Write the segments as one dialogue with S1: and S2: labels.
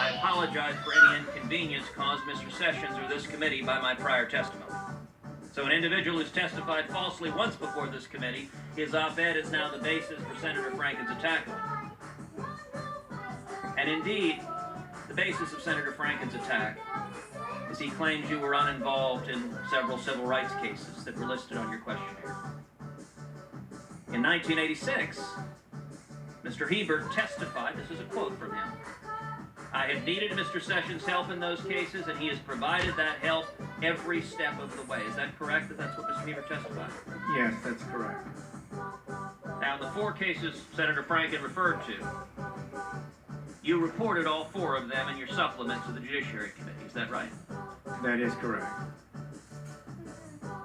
S1: I apologize for any inconvenience caused Mr. Sessions or this committee by my prior testimony. So an individual who's testified falsely once before this committee, his op-ed is now the basis for Senator Franken's attack on him. And indeed, the basis of Senator Franken's attack is he claims you were uninvolved in several civil rights cases that were listed on your questionnaire. In 1986, Mr. Hebert testified, this is a quote from him, "I have needed Mr. Sessions' help in those cases, and he has provided that help every step of the way." Is that correct, that that's what Mr. Hebert testified?
S2: Yes, that's correct.
S1: Now, the 4 cases Senator Franken referred to, you reported all 4 of them in your supplement to the Judiciary Committee. Is that right?
S2: That is correct.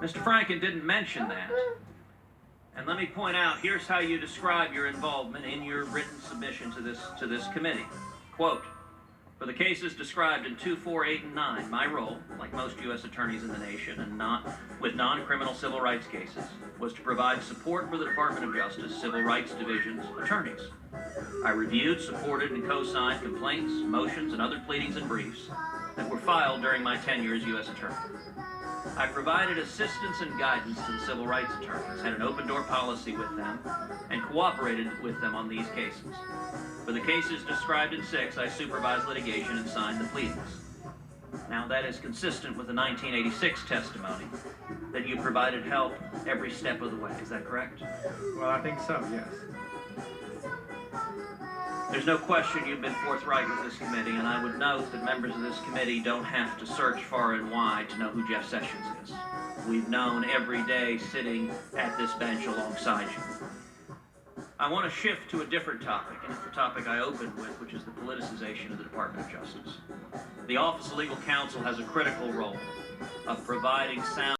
S1: Mr. Franken didn't mention that. And let me point out, here's how you describe your involvement in your written submission to this committee. Quote, "For the cases described in 2, 4, 8, and 9, my role, like most U.S. attorneys in the nation and with non-criminal civil rights cases, was to provide support for the Department of Justice Civil Rights Division's attorneys. I reviewed, supported, and co-signed complaints, motions, and other pleadings and briefs that were filed during my tenure as U.S. attorney. I provided assistance and guidance to the civil rights attorneys, had an open-door policy with them, and cooperated with them on these cases. For the cases described in 6, I supervised litigation and signed the pleadings." Now, that is consistent with the 1986 testimony that you provided help every step of the way. Is that correct?
S2: Well, I think so, yes.
S1: There's no question you've been forthright with this committee, and I would note that members of this committee don't have to search far and wide to know who Jeff Sessions is. We've known every day sitting at this bench alongside you. I want to shift to a different topic, and it's the topic I opened with, which is the politicization of the Department of Justice. The Office of Legal Counsel has a critical role of providing sound